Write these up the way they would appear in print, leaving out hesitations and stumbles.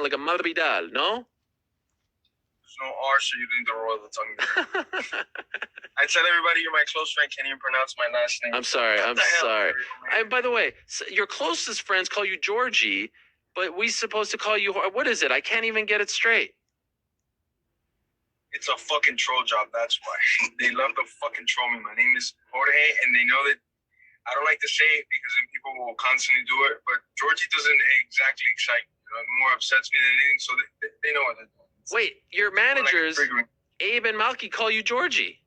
sound like a masvidal, no? There's no R, so you didn't roll the tongue there. I tell everybody you're my close friend. Can't even pronounce my last name. I'm sorry. By the way, your closest friends call you Georgie, but we supposed to call you. What is it? I can't even get it straight. It's a fucking troll job. That's why they love to fucking troll me. My name is Jorge, and they know that I don't like to say it because then people will constantly do it. But Georgie doesn't exactly excite me. It more upsets me than anything. So they know what they're doing. Wait, your managers, Abe and Malky, call you Georgie.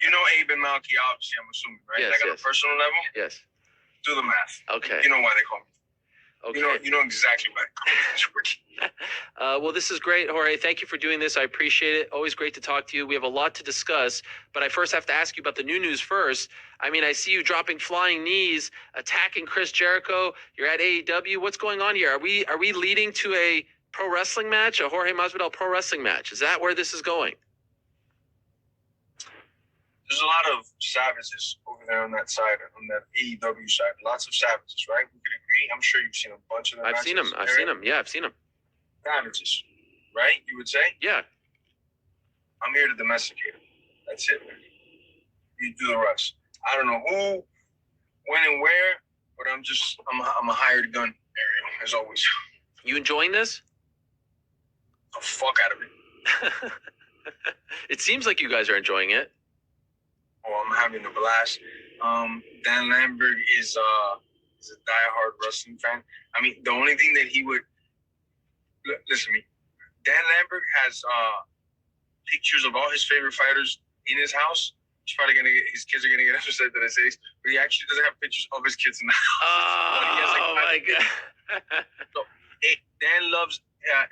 You know Abe and Malky, obviously, I'm assuming, right? Yes, like on a personal level? Yes. Do the math. Okay. You know why they call me. Okay. You know exactly why they call me Georgie. Well, this is great, Jorge. Thank you for doing this. I appreciate it. Always great to talk to you. We have a lot to discuss, but I first have to ask you about the new news first. I mean, I see you dropping flying knees, attacking Chris Jericho. You're at AEW. What's going on here? Are we leading to a pro wrestling match, a Jorge Masvidal pro wrestling match? Is that where this is going? There's a lot of savages over there on that side, on that AEW side. Lots of savages, right? We could agree. I'm sure you've seen a bunch of them. I've seen them. Yeah, I've seen them. Savages, right? You would say? Yeah. I'm here to domesticate them. That's it, man. You do the rest. I don't know who, when, and where, but I'm a hired gun, Ariel, as always. You enjoying this? The fuck out of it. It seems like you guys are enjoying it. Oh, I'm having a blast. Dan Lambert is a diehard wrestling fan. I mean, the only thing that he would listen to me. Dan Lambert has pictures of all his favorite fighters in his house. He's probably his kids are gonna get upset that I say this, but he actually doesn't have pictures of his kids in the house. Oh my god! So, Dan loves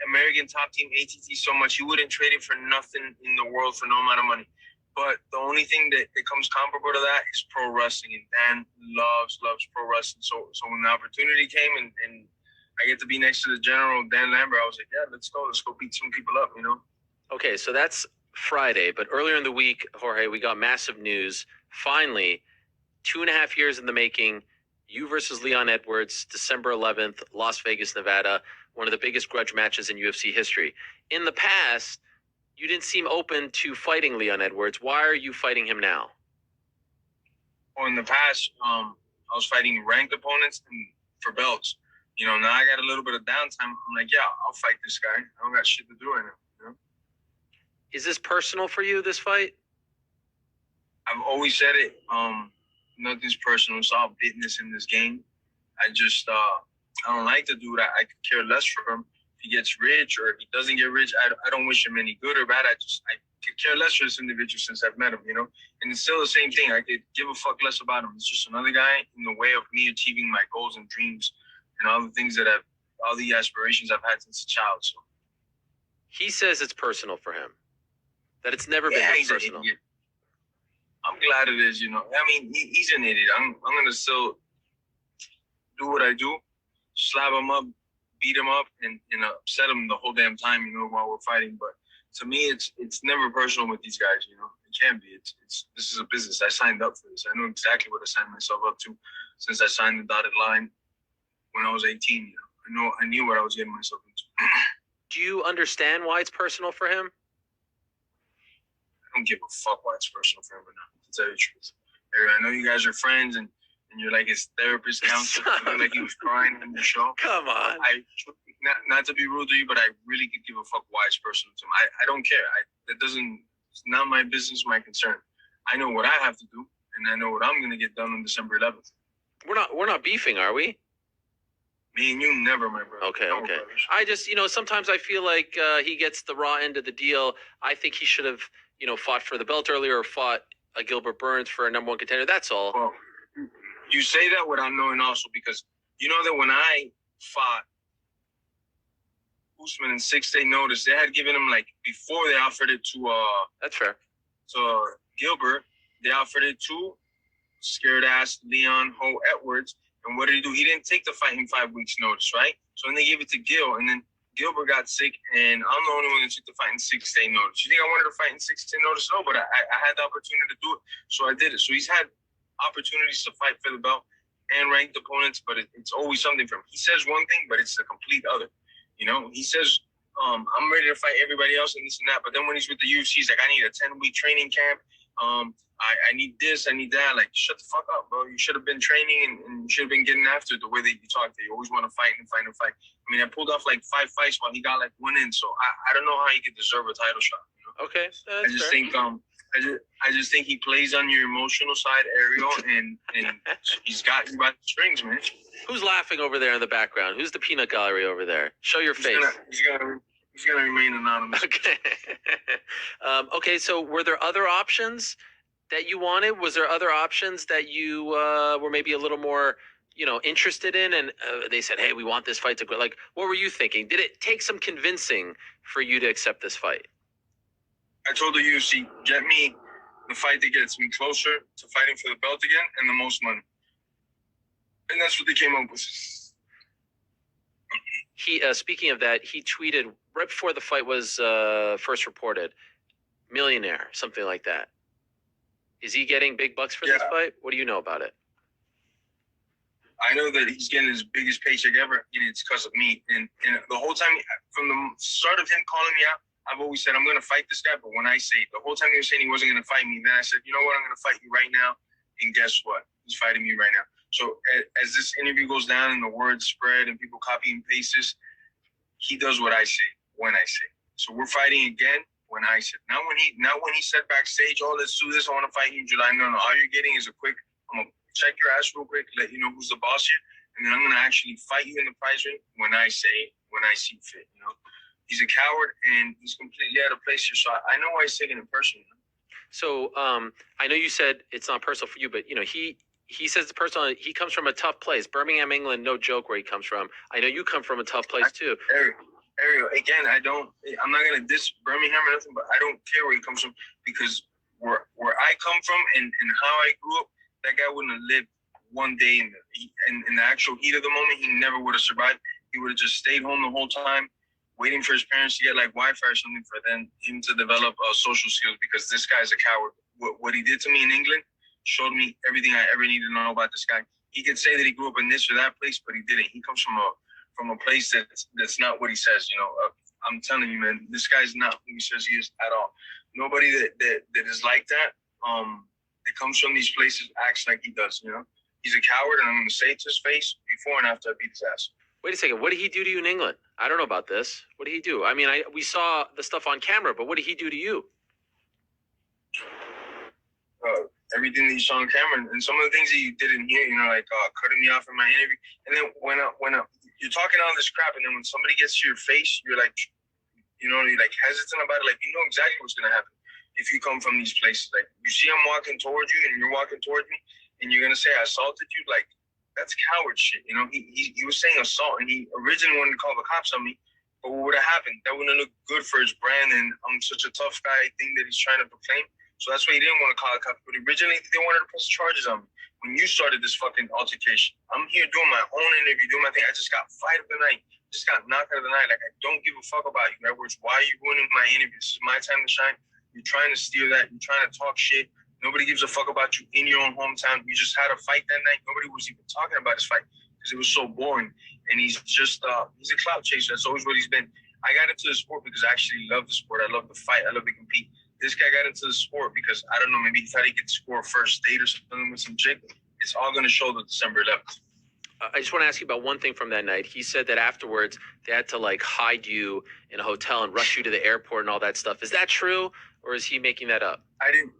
American Top Team ATT so much he wouldn't trade it for nothing in the world for no amount of money. But the only thing that comes comparable to that is pro wrestling, and Dan loves pro wrestling. So when the opportunity came and I get to be next to the general Dan Lambert, I was like, yeah, let's go beat some people up, you know. Okay, so that's Friday, but earlier in the week, Jorge, we got massive news. Finally, 2.5 years in the making, you versus Leon Edwards, December 11th, Las Vegas, Nevada, one of the biggest grudge matches in UFC history. In the past, you didn't seem open to fighting Leon Edwards. Why are you fighting him now? Well, in the past, I was fighting ranked opponents and for belts. You know, now I got a little bit of downtime. I'm like, yeah, I'll fight this guy. I don't got shit to do right now. You know? Is this personal for you, this fight? I've always said it. Nothing's personal. It's all business in this game. I just, I don't like to do that. I could care less for him. If he gets rich or if he doesn't get rich, I don't wish him any good or bad. I could care less for this individual since I've met him, you know? And it's still the same thing. I could give a fuck less about him. It's just another guy in the way of me achieving my goals and dreams and all the things all the aspirations I've had since a child. So he says it's personal for him. That it's never been this personal. I'm glad it is, you know. I mean, he's an idiot. I'm gonna still do what I do, slap him up, beat him up, and upset him the whole damn time, you know, while we're fighting. But to me, it's never personal with these guys, you know. It can't be. It's this is a business. I signed up for this. I know exactly what I signed myself up to since I signed the dotted line when I was 18. You know, I knew what I was getting myself into. Do you understand why it's personal for him? I don't give a fuck why it's personal for him, but to tell you the truth. I know you guys are friends and you're like his therapist, counselor. Like he was crying in the show. Come on. Not to be rude to you, but I really could give a fuck why it's personal to him. I don't care. It's not my business, my concern. I know what I have to do, and I know what I'm going to get done on December 11th. We're not beefing, are we? Me and you never, my brother. Okay. Brothers. I just, sometimes I feel like he gets the raw end of the deal. I think he should have, fought for the belt earlier or fought Gilbert Burns for a #1 contender. That's all. Well, you say that without knowing also because you know that when I fought Usman in 6-day notice, they had given him before they offered it to that's fair. To Gilbert, they offered it to scared ass Leon Ho Edwards. And what did he do? He didn't take the fight in 5 weeks notice, right? So then they gave it to Gil, and then Gilbert got sick, and I'm the only one that took the fight in 6-day notice. You think I wanted to fight in 6-day notice? No, but I had the opportunity to do it, so I did it. So he's had opportunities to fight for the belt, and ranked opponents, but it's always something from him. He says one thing, but it's the complete other. You know, he says, I'm ready to fight everybody else and this and that. But then when he's with the UFC, he's like, I need a 10-week training camp. I need this, I need that. Like, shut the fuck up, bro. You should have been training and you should have been getting after it the way that you talk. That you always want to fight and fight and fight. I mean, I pulled off like 5 fights while he got like 1 in. So I don't know how he could deserve a title shot. You know? Okay, I just think I just think he plays on your emotional side, Ariel, and he's got you by the strings, man. Who's laughing over there in the background? Who's the peanut gallery over there? Show your face. He's gonna remain anonymous. Okay. Okay. So, were there other options that you wanted? Was there other options that you were maybe a little more, interested in? And they said, "Hey, we want this fight to go." Like, what were you thinking? Did it take some convincing for you to accept this fight? I told the UFC, get me the fight that gets me closer to fighting for the belt again and the most money. And that's what they came up with. He, speaking of that, he tweeted right before the fight was first reported, millionaire, something like that. Is he getting big bucks for this fight? What do you know about it? I know that he's getting his biggest paycheck ever, and it's because of me. And the whole time, from the start of him calling me out, I've always said, I'm going to fight this guy, but when I say, the whole time he was saying he wasn't going to fight me, then I said, you know what, I'm going to fight you right now, and guess what? He's fighting me right now. So as this interview goes down and the word spread and people copy and paste this, he does what I say, when I say. So we're fighting again when I said. Not when he said backstage, oh, let's do this, I want to fight you in July. No, all you're getting is a quick, I'm going to check your ass real quick, let you know who's the boss here, and then I'm going to actually fight you in the prize ring when I say, when I see fit, He's a coward, and he's completely out of place here. So I know why he's taking it personally. So I know you said it's not personal for you, but he says the personal. He comes from a tough place, Birmingham, England. No joke where he comes from. I know you come from a tough place too. Ariel, again, I'm not gonna diss Birmingham or nothing, but I don't care where he comes from because where I come from and how I grew up, that guy wouldn't have lived one day in the actual heat of the moment. He never would have survived. He would have just stayed home the whole time, waiting for his parents to get like Wi-Fi or something for then him to develop social skills, because this guy's a coward. What he did to me in England showed me everything I ever needed to know about this guy. He could say that he grew up in this or that place, but he didn't. He comes from a place that's not what he says. I'm telling you, man, this guy's not who he says he is at all. Nobody that is like that, that comes from these places acts like he does. He's a coward, and I'm going to say it to his face before and after I beat his ass. Wait a second. What did he do to you in England? I don't know about this. What did he do? I mean, we saw the stuff on camera, but what did he do to you? Everything that you saw on camera, and some of the things that you didn't hear, like cutting me off in my interview. And then when you're talking all this crap, and then when somebody gets to your face, you're like, you're like hesitant about it. Like, you know exactly what's going to happen if you come from these places. Like, you see I'm walking towards you, and you're walking towards me, and you're going to say I assaulted you. Like, that's coward shit. He was saying assault, and he originally wanted to call the cops on me. But what would have happened? That wouldn't have looked good for his brand, and I'm such a tough guy thing that he's trying to proclaim. So that's why he didn't want to call the cops. But originally, they wanted to press charges on me. When you started this fucking altercation, I'm here doing my own interview, doing my thing. I just got fight of the night. Just got knocked out of the night. Like, I don't give a fuck about you, Edwards. Why are you ruining my interview? This is my time to shine. You're trying to steal that. You're trying to talk shit. Nobody gives a fuck about you in your own hometown. You just had a fight that night. Nobody was even talking about his fight because it was so boring. And he's just, he's a clout chaser. That's always what he's been. I got into the sport because I actually love the sport. I love to fight. I love to compete. This guy got into the sport because, I don't know, maybe he thought he could score a first date or something with some chick. It's all going to show the December 11th. I just want to ask you about one thing from that night. He said that afterwards they had to like hide you in a hotel and rush you to the airport and all that stuff. Is that true, or is he making that up? I didn't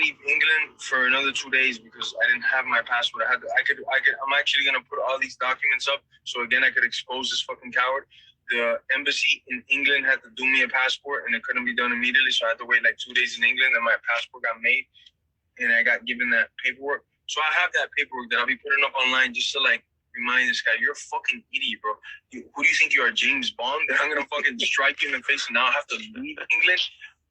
leave England for another 2 days because I didn't have my passport. I'm actually going to put all these documents up so again I could expose this fucking coward. The embassy in England had to do me a passport, and it couldn't be done immediately, so I had to wait like 2 days in England, and my passport got made, and I got given that paperwork. So I have that paperwork that I'll be putting up online just to like remind this guy, you're a fucking idiot, bro. Who do you think you are, James Bond? That I'm gonna fucking strike you in the face and now I have to leave England?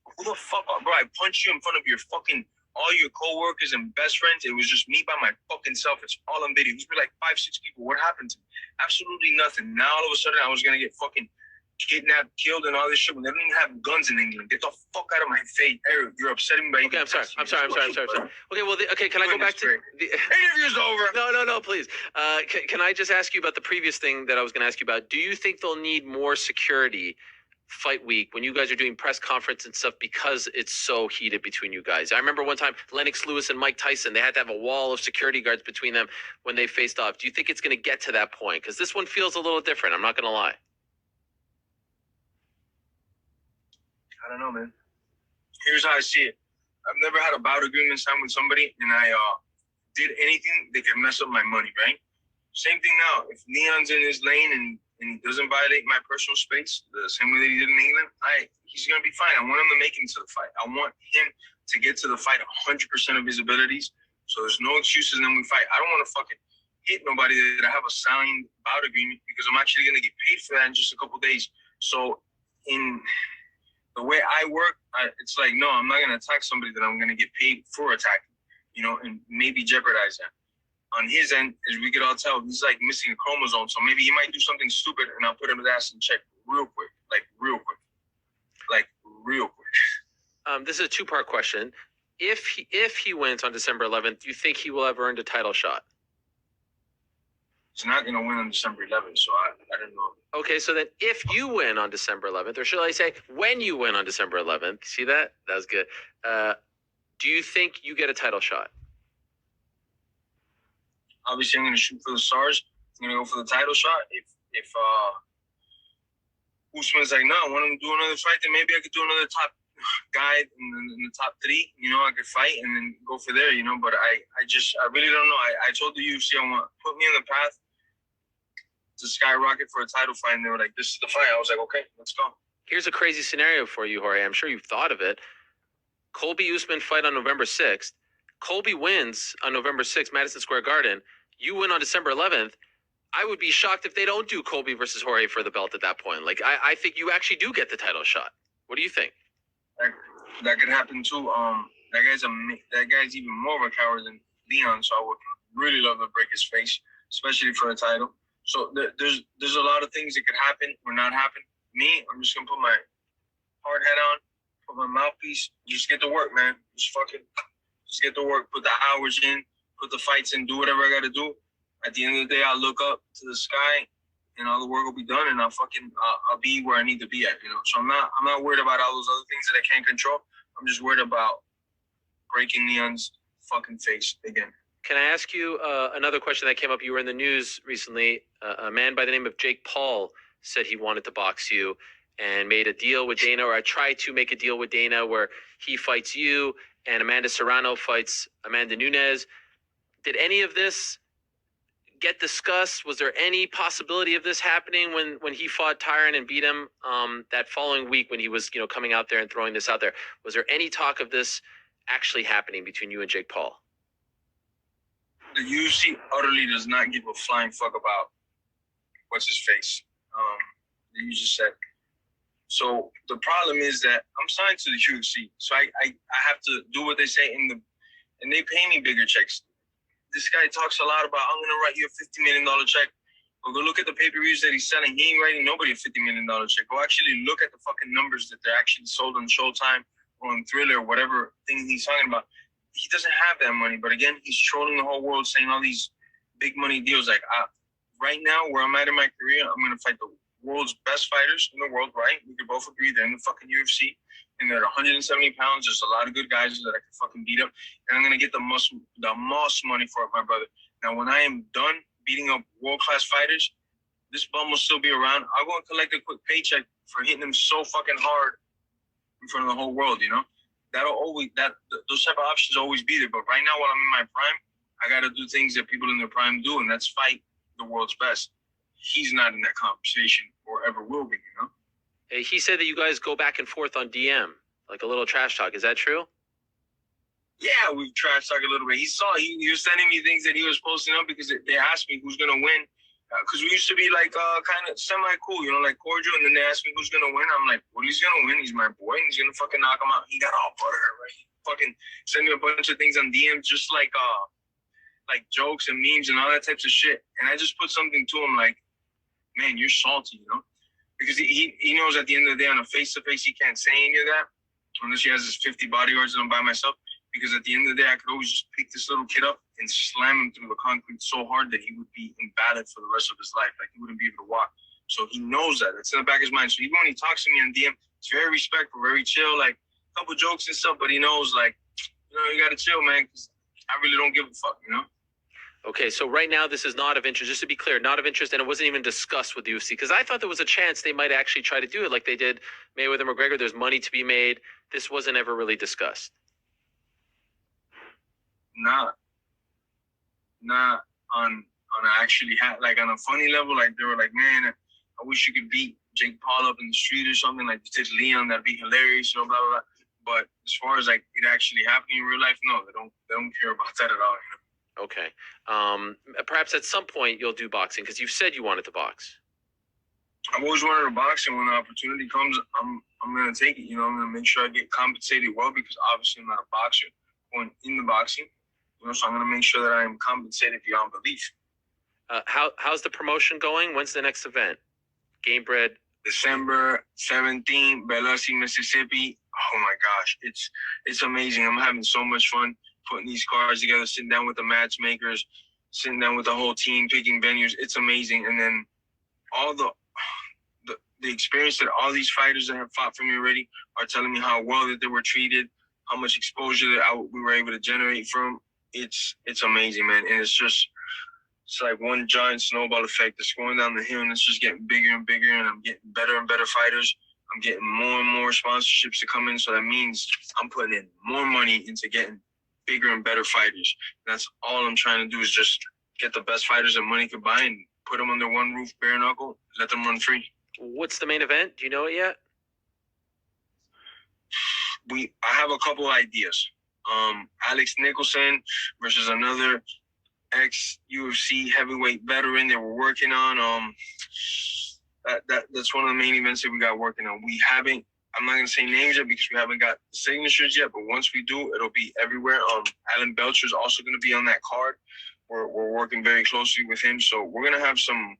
Who the fuck, bro? I punched you in front of your fucking all your co-workers and best friends. It was just me by my fucking self. It's all on video. It was like 5-6 people. What happened to me? Absolutely nothing. Now all of a sudden I was gonna get fucking kidnapped, killed, and all this shit when they don't even have guns in England. Get the fuck out of my face, Eric. You're upsetting me. Okay, I'm sorry. Okay, well, okay, can I go back to the interview's over? No, please. Can I just ask you about the previous thing that I was going to ask you about? Do you think they'll need more security fight week when you guys are doing press conference and stuff because it's so heated between you guys? I remember one time Lennox Lewis and Mike Tyson, they had to have a wall of security guards between them when they faced off. Do you think it's going to get to that point? Because this one feels a little different. I'm not going to lie. I don't know, man. Here's how I see it. I've never had a bout agreement signed with somebody, and I did anything that could mess up my money, right? Same thing now. If Leon's in his lane and he doesn't violate my personal space the same way that he did in England, he's going to be fine. I want him to make it to the fight. I want him to get to the fight 100% of his abilities. So there's no excuses, and then we fight. I don't want to fucking hit nobody that I have a signed bout agreement because I'm actually going to get paid for that in just a couple days. So in the way I work, it's like, no, I'm not going to attack somebody that I'm going to get paid for attacking, and maybe jeopardize that. On his end, as we could all tell, he's like missing a chromosome. So maybe he might do something stupid, and I'll put him his ass in check real quick. This is a two-part question. If he wins on December 11th, do you think he will have earned a title shot? He's not going to win on December 11th, so I don't know. Okay, so then if you win on December 11th, or should I say when you win on December 11th, see that? That was good. Do you think you get a title shot? Obviously, I'm going to shoot for the stars. I'm going to go for the title shot. If Usman's like, no, I want him to do another fight, then maybe I could do another top guy in the top three. I could fight and then go for there, But I really don't know. I told the UFC put me in the path to skyrocket for a title fight, and they were like, this is the fight. I was like, okay, let's go. Here's a crazy scenario for you, Jorge. I'm sure you've thought of it. Colby Usman fight on November 6th. Colby wins on November 6th, Madison Square Garden. You win on December 11th. I would be shocked if they don't do Colby versus Jorge for the belt at that point. Like, I think you actually do get the title shot. What do you think? That could happen too. That guy's even more of a coward than Leon, so I would really love to break his face, especially for a title. So there's a lot of things that could happen or not happen. Me, I'm just gonna put my hard hat on, put my mouthpiece, just get to work, man. Just get to work, put the hours in, put the fights in, do whatever I gotta do. At the end of the day, I'll look up to the sky and all the work will be done, and I'll be where I need to be at, So I'm not worried about all those other things that I can't control. I'm just worried about breaking Leon's fucking face again. Can I ask you another question that came up? You were in the news recently. A man by the name of Jake Paul said he wanted to box you and made a deal with Dana, or I tried to make a deal with Dana where he fights you and Amanda Serrano fights Amanda Nunes. Did any of this get discussed? Was there any possibility of this happening when he fought Tyron and beat him that following week when he was coming out there and throwing this out there? Was there any talk of this actually happening between you and Jake Paul? The UFC utterly does not give a flying fuck about what's his face. You just said. So the problem is that I'm signed to the UFC, so I have to do what they say and they pay me bigger checks. This guy talks a lot about, I'm gonna write you a $50 million check. But go look at the pay-per-views that he's selling. He ain't writing nobody a $50 million check. Go actually look at the fucking numbers that they're actually sold on Showtime or on Thriller or whatever thing he's talking about. He doesn't have that money, but again, he's trolling the whole world, saying all these big money deals. Like right now, where I'm at in my career, I'm gonna fight the world's best fighters in the world. Right? We could both agree they're in the fucking UFC, and they're 170 pounds. There's a lot of good guys that I can fucking beat up, and I'm gonna get the most money for it, my brother. Now, when I am done beating up world class fighters, this bum will still be around. I'll go and collect a quick paycheck for hitting them so fucking hard in front of the whole world. Those type of options always be there. But right now, while I'm in my prime, I got to do things that people in their prime do, and that's fight the world's best. He's not in that conversation or ever will be, He said that you guys go back and forth on DM, like a little trash talk. Is that true? Yeah, we've trash talked a little bit. He was sending me things that he was posting up because they asked me who's going to win. Because we used to be like kind of semi-cool, like cordial. And then they asked me who's going to win. I'm like, well, he's going to win. He's my boy. And he's going to fucking knock him out. He got all butthurt, right? He fucking send me a bunch of things on DM, just like jokes and memes and all that types of shit. And I just put something to him like, man, you're salty, because he knows at the end of the day on a face-to-face he can't say any of that unless he has his 50 bodyguards and I'm by myself. Because at the end of the day, I could always just pick this little kid up and slam him through the concrete so hard that he would be invalid for the rest of his life. Like, he wouldn't be able to walk. So he knows that. It's in the back of his mind. So even when he talks to me on DM, it's very respectful, very chill, like a couple jokes and stuff, but he knows, like, you got to chill, man, because I really don't give a fuck, Okay, so right now this is not of interest. Just to be clear, not of interest, and it wasn't even discussed with the UFC, because I thought there was a chance they might actually try to do it like they did Mayweather McGregor. There's money to be made. This wasn't ever really discussed. Not on actually like on a funny level. Like, they were like, man, I wish you could beat Jake Paul up in the street or something. Like, you did Leon, that'd be hilarious, blah blah blah. But as far as like it actually happening in real life, no, they don't care about that at all. Okay. Perhaps at some point you'll do boxing, because you've said you wanted to box. I've always wanted to box, and when the opportunity comes, I'm gonna take it. I'm gonna make sure I get compensated well, because obviously I'm not a boxer going in the boxing. So I'm gonna make sure that I am compensated beyond belief. How's the promotion going? When's the next event? Game Bread. December 17th, Biloxi, Mississippi. Oh my gosh, it's amazing. I'm having so much fun putting these cards together, sitting down with the matchmakers, sitting down with the whole team, picking venues. It's amazing. And then all the experience that all these fighters that have fought for me already are telling me how well that they were treated, how much exposure that we were able to generate from. It's amazing, man. And it's like one giant snowball effect that's going down the hill, and it's just getting bigger and bigger, and I'm getting better and better fighters. I'm getting more and more sponsorships to come in, so that means I'm putting in more money into getting bigger and better fighters. That's all I'm trying to do, is just get the best fighters that money could buy and put them under one roof, bare knuckle, let them run free. What's the main event? Do you know it yet? I have a couple ideas. Alex Nicholson versus another ex-UFC heavyweight veteran that we're working on. That's one of the main events that we got working on. I'm not going to say names yet because we haven't got the signatures yet, but once we do, it'll be everywhere. Alan Belcher's also going to be on that card. We're working very closely with him, so we're going to have some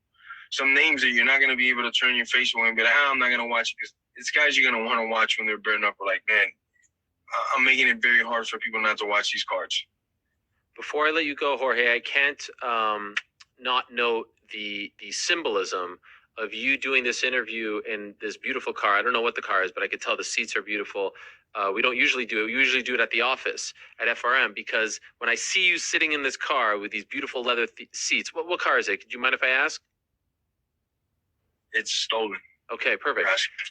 names that you're not going to be able to turn your face away and be like, I'm not going to watch it, because it's guys you're going to want to watch when they're bare knuckle. Like, man, I'm making it very hard for people not to watch these cards. Before I let you go, Jorge, I can't not note the symbolism of you doing this interview in this beautiful car. I don't know what the car is, but I could tell the seats are beautiful. We don't usually do it. We usually do it at the office at FRM, because when I see you sitting in this car with these beautiful leather seats, what car is it? Could you mind if I ask? It's stolen. Okay, perfect.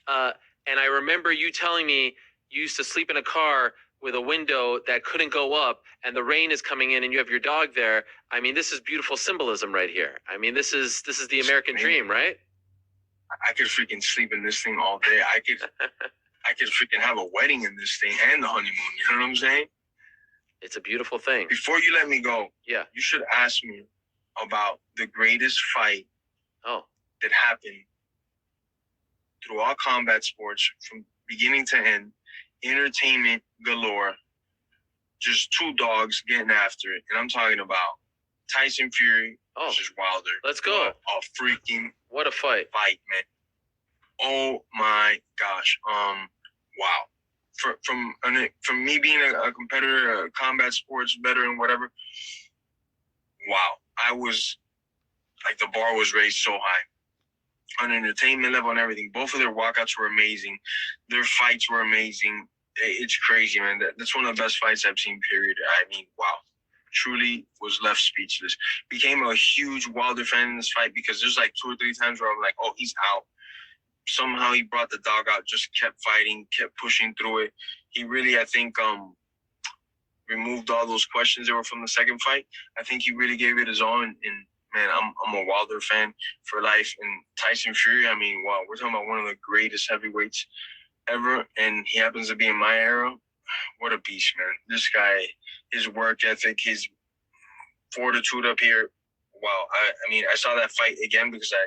And I remember you telling me you used to sleep in a car with a window that couldn't go up, and the rain is coming in, and you have your dog there. I mean, this is beautiful symbolism right here. I mean, this is the American dream, right? I could freaking sleep in this thing all day. I could freaking have a wedding in this thing and the honeymoon. You know what I'm saying? It's a beautiful thing. Before you let me go, yeah, you should ask me about the greatest fight that happened through all combat sports from beginning to end. Entertainment galore, just two dogs getting after it, and I'm talking about Tyson Fury versus Wilder. Let's go! A freaking what a fight, man! Oh my gosh! Wow. From me being a competitor, a combat sports veteran, whatever. Wow, I was like, the bar was raised so high on an entertainment level and everything. Both of their walkouts were amazing. Their fights were amazing. It's crazy, man. That's one of the best fights I've seen, period. I mean, wow. Truly was left speechless. Became a huge Wilder fan in this fight because there's like 2 or 3 times where I'm like, oh, he's out. Somehow he brought the dog out, just kept fighting, kept pushing through it. He really, I think, removed all those questions that were from the second fight. I think he really gave it his all. And man, I'm a Wilder fan for life. And Tyson Fury, I mean, wow, we're talking about one of the greatest heavyweights ever, and he happens to be in my era. What a beast, man. This guy, his work ethic, his fortitude up here. Wow. I mean, I saw that fight again because I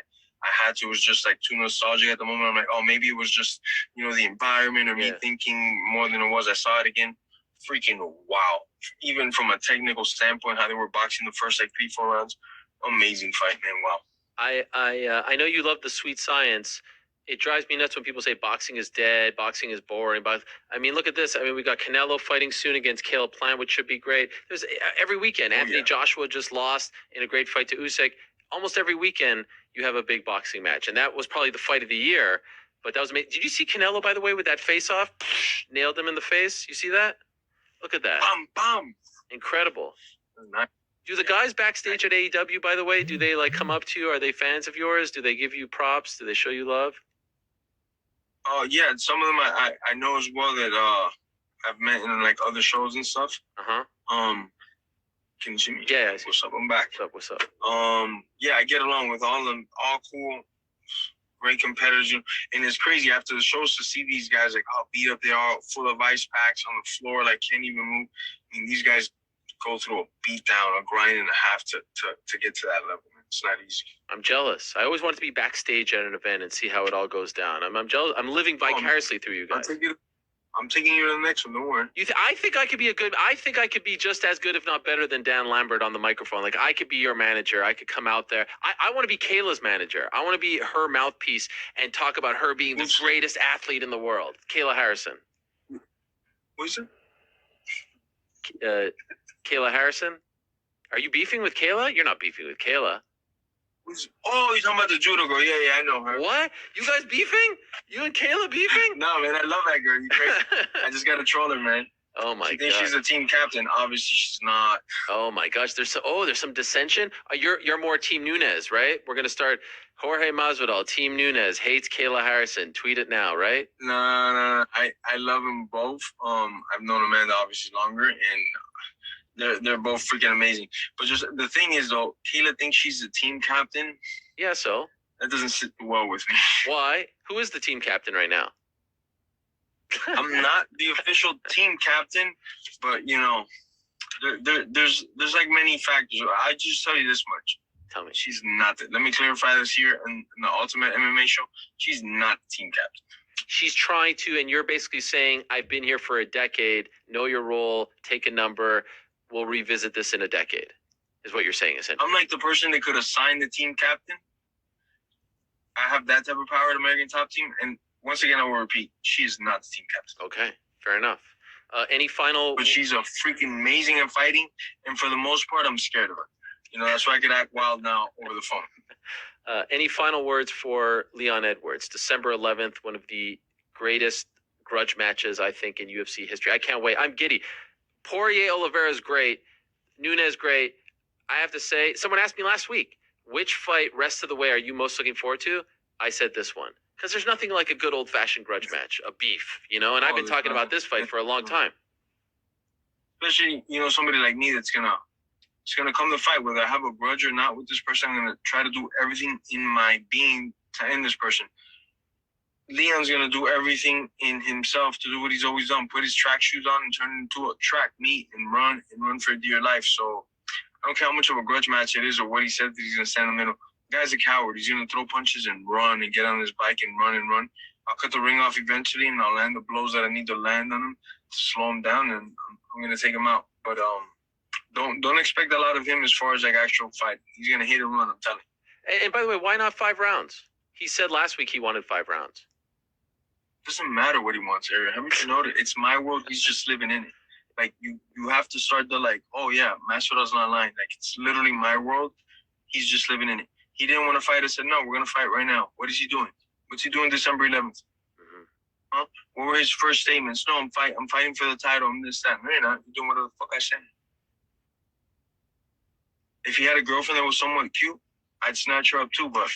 had to. It was just like too nostalgic at the moment. I'm like, oh, maybe it was just, the environment or me thinking more than it was. I saw it again. Freaking wow. Even from a technical standpoint, how they were boxing the first like 3-4 rounds. Amazing fight, man. Wow. I know you love the sweet science. It drives me nuts when people say boxing is dead, boxing is boring. But I mean, look at this. I mean, we got Canelo fighting soon against Caleb Plant, which should be great. There's every weekend. Anthony Joshua just lost in a great fight to Usyk. Almost every weekend you have a big boxing match, and that was probably the fight of the year. But that was amazing. Did you see Canelo, by the way, with that face-off? Nailed him in the face. You see that? Look at that. Bam. Incredible. Nice. Do the guys backstage at AEW, by the way, do they like come up to you? Are they fans of yours? Do they give you props? Do they show you love? Oh yeah, some of them I know as well that I've met in like other shows and stuff. Can you see me? Yeah, I see. What's up? I'm back. What's up? Yeah, I get along with all of them. All cool, great competitors. And it's crazy after the shows to see these guys like how beat up they are, full of ice packs on the floor, like can't even move. I mean, these guys go through a beat down, a grind and a half to get to that level. It's not easy. I'm jealous. I always wanted to be backstage at an event and see how it all goes down. I'm jealous. I'm living vicariously through you guys. I'm taking you to the next one. Don't worry. I think I could be just as good, if not better, than Dan Lambert on the microphone. Like I could be your manager. I could come out there. I want to be Kayla's manager. I want to be her mouthpiece and talk about her being the greatest athlete in the world. Kayla Harrison. What's it? Kayla Harrison. Are you beefing with Kayla? You're not beefing with Kayla. Oh, you're talking about the judo girl. Yeah, I know her. What? You guys beefing? You and Kayla beefing? No, man, I love that girl. You crazy? I just got to troll her, man. Oh, my God. She thinks she's a team captain. Obviously, she's not. Oh, my gosh. There's some dissension. You're more Team Nunes, right? We're going to start Jorge Masvidal, Team Nunes, hates Kayla Harrison. Tweet it now, right? No. I love them both. I've known Amanda obviously longer, and they're both freaking amazing. But just the thing is, though, Kayla thinks she's the team captain. Yeah, so? That doesn't sit well with me. Why? Who is the team captain right now? I'm not the official team captain, but, you know, there's like many factors. I just tell you this much. Tell me. She's not. Let me clarify this here in the Ultimate MMA show. She's not the team captain. She's trying to, and you're basically saying, I've been here for a decade. Know your role. Take a number. We'll revisit this in a decade, is what you're saying, essentially. I'm like the person that could assign the team captain. I have that type of power at American Top Team. And once again, I will repeat, she is not the team captain. Okay, fair enough. Any final... But she's a freaking amazing at fighting. And for the most part, I'm scared of her. You know, that's why I could act wild now over the phone. Any final words for Leon Edwards? December 11th, one of the greatest grudge matches, I think, in UFC history. I can't wait. I'm giddy. Poirier Oliveira's great. Nunes great. I have to say, someone asked me last week, which fight rest of the way are you most looking forward to? I said this one. Because there's nothing like a good old-fashioned grudge match, a beef, you know? And I've been talking about this fight for a long time. Especially, you know, somebody like me that's gonna come to fight, whether I have a grudge or not with this person. I'm gonna try to do everything in my being to end this person. Leon's gonna do everything in himself to do what he's always done: put his track shoes on and turn into a track meet and run for dear life. So I don't care how much of a grudge match it is or what he said that he's gonna stand in the middle. The guy's a coward. He's gonna throw punches and run and get on his bike and run and run. I'll cut the ring off eventually and I'll land the blows that I need to land on him to slow him down, and I'm gonna take him out. But don't expect a lot of him as far as like actual fight. He's gonna hit and run, I'm telling you. And by the way, why not 5 rounds? He said last week he wanted 5 rounds. Doesn't matter what he wants, Ariel. Haven't you noticed? It's my world. He's just living in it. Like you have to start the like, oh yeah, Masvidal's not lying. Like it's literally my world. He's just living in it. He didn't want to fight. I said, no, we're gonna fight right now. What is he doing? What's he doing December 11th? Mm-hmm. Huh? What were his first statements? No, I'm fighting for the title. I'm this, that. No, you're not. You're doing whatever the fuck I said. If he had a girlfriend that was somewhat cute, I'd snatch her up too, but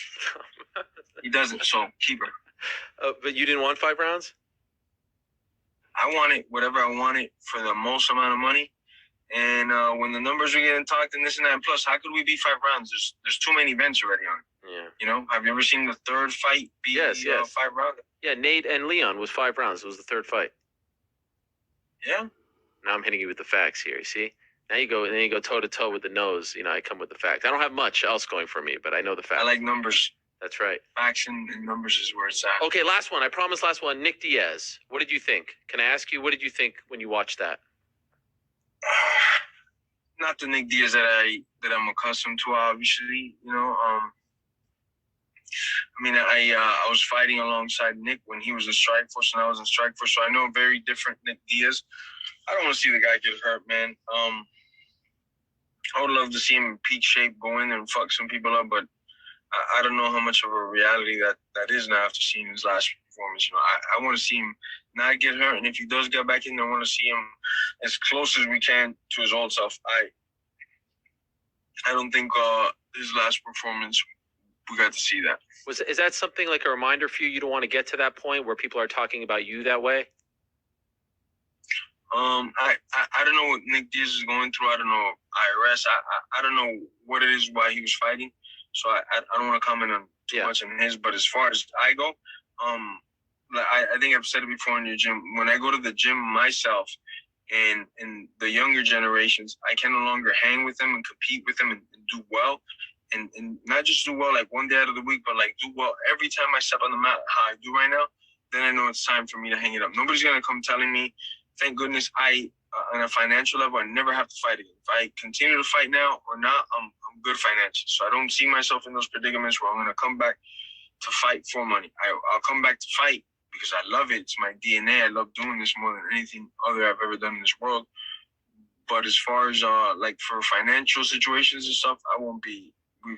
he doesn't. So keep her. But you didn't want 5 rounds? I wanted whatever I wanted for the most amount of money. And when the numbers were getting talked and this and that, and plus, how could we be 5 rounds? There's too many events already on it. Yeah. You know, have you ever seen the third fight be 5 rounds? Yeah, Nate and Leon was 5 rounds. It was the third fight. Yeah. Now I'm hitting you with the facts here. You see? Now you go toe to toe with the nose. You know, I come with the facts. I don't have much else going for me, but I know the facts. I like numbers. That's right. Facts and numbers is where it's at. Okay, last one. I promise last one. Nick Diaz. What did you think? Can I ask you, what did you think when you watched that? Not the Nick Diaz that I'm accustomed to, obviously. You know, mean, I was fighting alongside Nick when he was in Strikeforce and I was in Strikeforce, so I know a very different Nick Diaz. I don't want to see the guy get hurt, man. I would love to see him in peak shape, go in there and fuck some people up, but I don't know how much of a reality that is now after seeing his last performance. You know, I want to see him not get hurt, and if he does get back in there, I want to see him as close as we can to his old self. I don't think his last performance we got to see that. Is that something like a reminder for you? You don't want to get to that point where people are talking about you that way? I don't know what Nick Diaz is going through. I don't know IRS. I don't know what it is why he was fighting. So I don't want to comment on too much on his. But as far as I go, I think I've said it before in your gym. When I go to the gym myself, and the younger generations, I can no longer hang with them and compete with them and do well. And not just do well like one day out of the week, but like do well every time I step on the mat, how I do right now, then I know it's time for me to hang it up. Nobody's going to come telling me, thank goodness on a financial level, I never have to fight again. If I continue to fight now or not, I'm good financially. So I don't see myself in those predicaments where I'm going to come back to fight for money. I'll come back to fight because I love it. It's my DNA. I love doing this more than anything other I've ever done in this world. But as far as like for financial situations and stuff, I won't be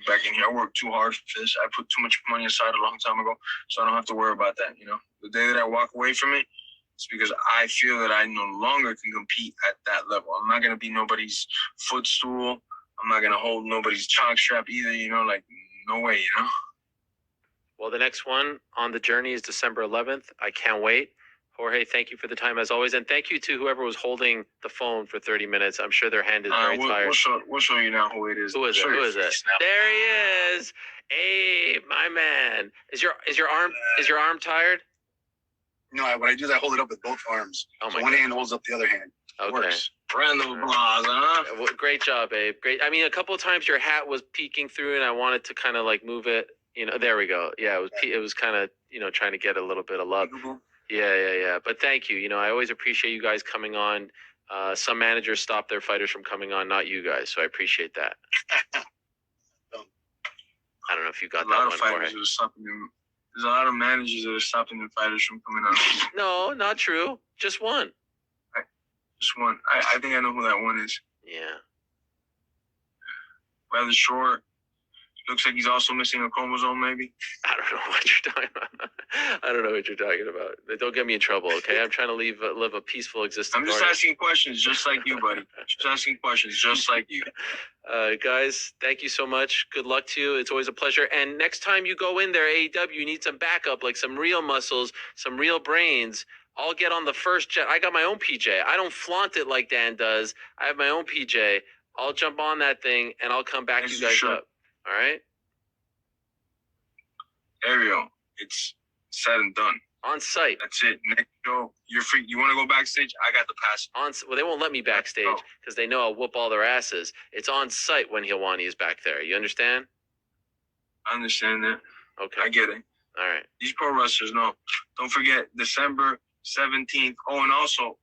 back in here. I worked too hard for this. I put too much money aside a long time ago, so I don't have to worry about that. You know, the day that I walk away from it, it's because I feel that I no longer can compete at that level. I'm not gonna be nobody's footstool. I'm not gonna hold nobody's chalk strap either. You know, like no way. You know. Well, the next one on the journey is December 11th. I can't wait. Jorge, thank you for the time as always. And thank you to whoever was holding the phone for 30 minutes. I'm sure their hand is very tired. We'll show you now who it is. Who is it? Who is it? There he is. Hey, my man. Is your arm tired? No, what I do is I hold it up with both arms. Oh so one hand holds up the other hand. Okay. Works. Round of applause, huh? Well, great job, babe. Great. I mean, a couple of times your hat was peeking through and I wanted to kind of like move it. You know, there we go. Yeah, it was kind of, you know, trying to get a little bit of love. Yeah. But thank you. You know, I always appreciate you guys coming on. Some managers stop their fighters from coming on, not you guys. So I appreciate that. I don't know if you got that one, Jorge. There's a lot of managers that are stopping their fighters from coming on. No, not true. Just one. Just one. I think I know who that one is. Yeah. Rather short. Looks like he's also missing a chromosome, maybe. I don't know what you're talking about. I don't know what you're talking about. Don't get me in trouble, okay? I'm trying to live a peaceful existence. I'm just asking questions, just like you, buddy. Just asking questions, just like you. Guys, thank you so much. Good luck to you. It's always a pleasure. And next time you go in there, AEW, you need some backup, like some real muscles, some real brains. I'll get on the first jet. I got my own PJ. I don't flaunt it like Dan does. I have my own PJ. I'll jump on that thing, and I'll come back you guys up. All right? Ariel, it's said and done. On site. That's it. Next show, you're free. You want to go backstage? I got the pass. Well, they won't let me backstage because they know I'll whoop all their asses. It's on site when Hilwani is back there. You understand? I understand that. Okay. I get it. All right. These pro wrestlers know. Don't forget, December 17th. Oh, and also,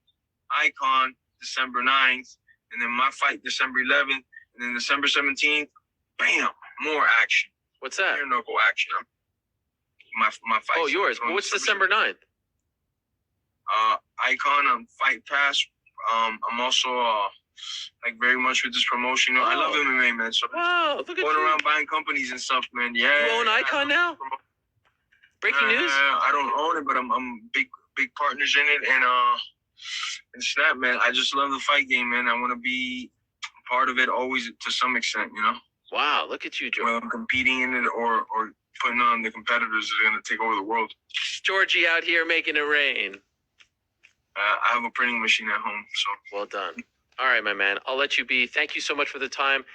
Icon, December 9th. And then my fight, December 11th. And then December 17th, bam, more action. What's that? Bare knuckle action. My fight. Oh, yours. But what's December 9th? Icon on Fight Pass. I'm also like very much with this promotion. You know, I love MMA, man. So look at going around buying companies and stuff, man. Yeah. You own Icon now? Breaking news? I don't own it, but I'm big partners in it, and Snap, man. I just love the fight game, man. I want to be part of it always to some extent, you know. Wow, look at you, George. Whether I'm competing in it or putting on the competitors that are going to take over the world. Georgie out here making it rain. I have a printing machine at home, so. Well done. All right, my man. I'll let you be. Thank you so much for the time.